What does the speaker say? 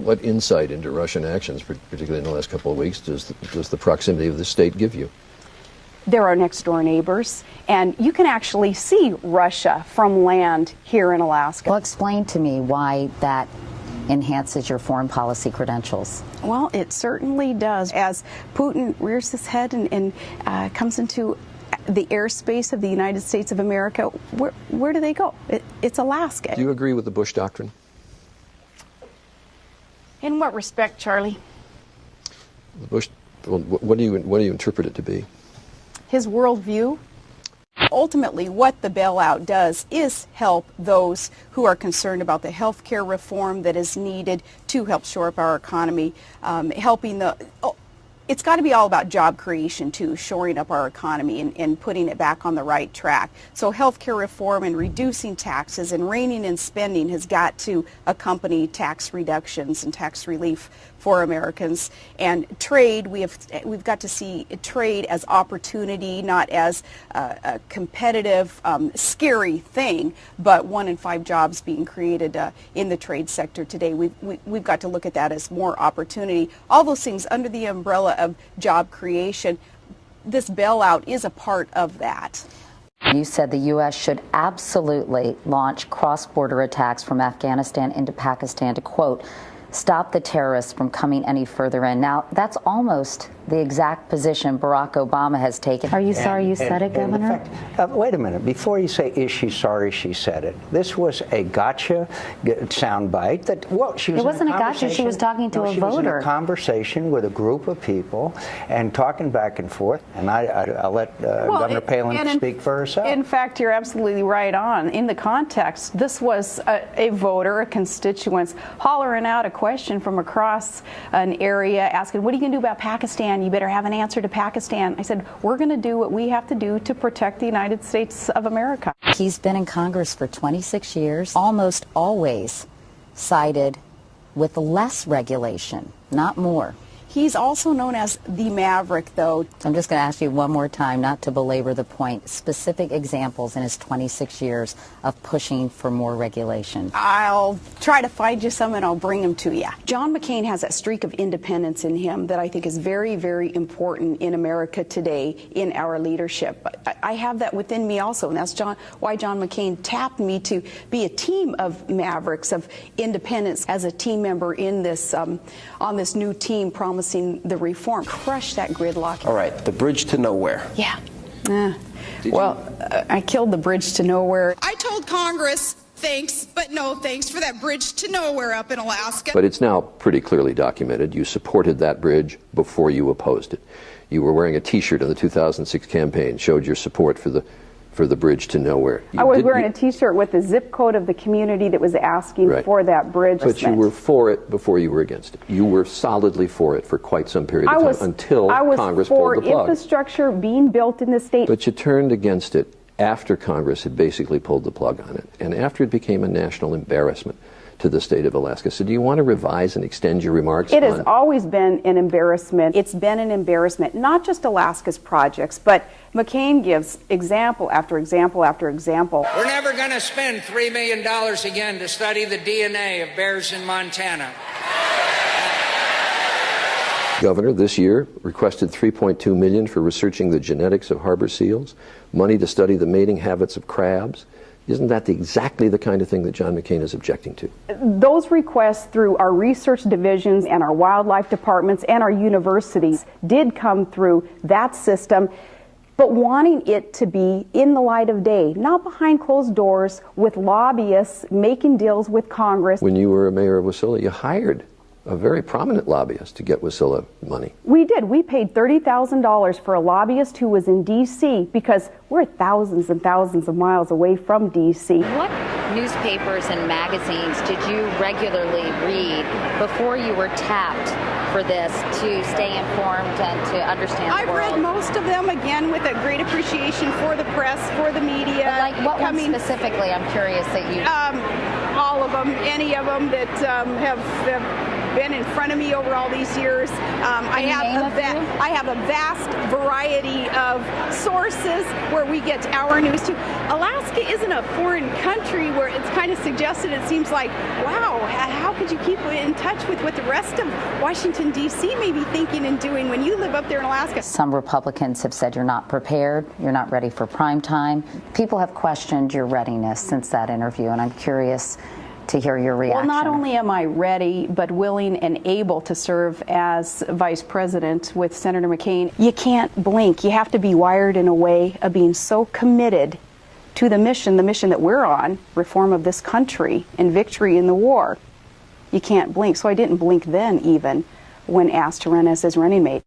What insight into Russian actions, particularly in the last couple of weeks, does the proximity of the state give you? They're our next door neighbors, and you can actually see Russia from land here in Alaska. Well, explain to me why that enhances your foreign policy credentials. Well, it certainly does. As Putin rears his head and comes into the airspace of the United States of America, where do they go? It's Alaska. Do you agree with the Bush doctrine? In what respect, Charlie? The Bush. Well, what do you interpret it to be? His worldview. Ultimately, what the bailout does is help those who are concerned about the health care reform that is needed to help shore up our economy, it's got to be all about job creation, too, shoring up our economy and putting it back on the right track. So health care reform and reducing taxes and reining in spending has got to accompany tax reductions and tax relief for Americans. And trade, we've got to see trade as opportunity, not as a competitive, scary thing, but 1 in 5 jobs being created in the trade sector today. We've got to look at that as more opportunity. All those things under the umbrella of job creation. This bailout is a part of that. You said the U.S. should absolutely launch cross-border attacks from Afghanistan into Pakistan to, quote, stop the terrorists from coming any further in. Now, that's almost the exact position Barack Obama has taken. Are you sorry you said it, Governor? In fact, wait a minute. Before you say, is she sorry she said it? This was a gotcha soundbite that, well, she was It wasn't a gotcha. She was talking to a voter. She was in a conversation with a group of people and talking back and forth. And I'll let Governor Palin speak for herself. In fact, you're absolutely right on. In the context, this was a voter, a constituent, hollering out a question from across an area, asking, what are you going to do about Pakistan? You better have an answer to Pakistan. I said, we're going to do what we have to do to protect the United States of America. He's been in Congress for 26 years, almost always sided with less regulation, not more. He's also known as the Maverick, though. I'm just going to ask you one more time, not to belabor the point, specific examples in his 26 years of pushing for more regulation. I'll try to find you some and I'll bring them to you. John McCain has that streak of independence in him that I think is very, very important in America today in our leadership. I have that within me also, and that's why John McCain tapped me to be a team of Mavericks, of independence, as a team member in this, on this new team promising the reform. Crush that gridlock. All right, the bridge to nowhere. Yeah. I killed the bridge to nowhere. I told Congress, thanks, but no thanks for that bridge to nowhere up in Alaska. But it's now pretty clearly documented. You supported that bridge before you opposed it. You were wearing a T-shirt in the 2006 campaign, showed your support for the bridge to nowhere. I was wearing a T-shirt with the zip code of the community that was asking for that bridge. But you were for it before you were against it. You were solidly for it for quite some period of time until Congress pulled the plug. I was for infrastructure being built in the state. But you turned against it after Congress had basically pulled the plug on it, and after it became a national embarrassment to the state of Alaska. So do you want to revise and extend your remarks? It has always been an embarrassment. It's been an embarrassment, not just Alaska's projects, but McCain gives example after example after example. We're never going to spend $3 million again to study the DNA of bears in Montana. Governor, this year, requested $3.2 million for researching the genetics of harbor seals, money to study the mating habits of crabs. Isn't that exactly the kind of thing that John McCain is objecting to? Those requests through our research divisions and our wildlife departments and our universities did come through that system, but wanting it to be in the light of day, not behind closed doors with lobbyists making deals with Congress. When you were a mayor of Wasilla, you hired a very prominent lobbyist to get Wasilla money. We did. We paid $30,000 for a lobbyist who was in D.C. because we're thousands and thousands of miles away from D.C. What newspapers and magazines did you regularly read before you were tapped for this to stay informed and to understand the world? I've read most of them, again, with a great appreciation for the press, for the media. But like what one specifically, I'm curious that you... all of them, any of them that have been in front of me over all these years. I have a vast variety of sources where we get our news to. Alaska isn't a foreign country where it's kind of suggested. It seems like, wow, how could you keep in touch with what the rest of Washington, D.C. may be thinking and doing when you live up there in Alaska? Some Republicans have said you're not prepared, you're not ready for prime time. People have questioned your readiness since that interview, and I'm curious to hear your reaction. Well, not only am I ready, but willing and able to serve as vice president with Senator McCain. You can't blink. You have to be wired in a way of being so committed to the mission that we're on, reform of this country and victory in the war. You can't blink. So I didn't blink then, even when asked to run as his running mate.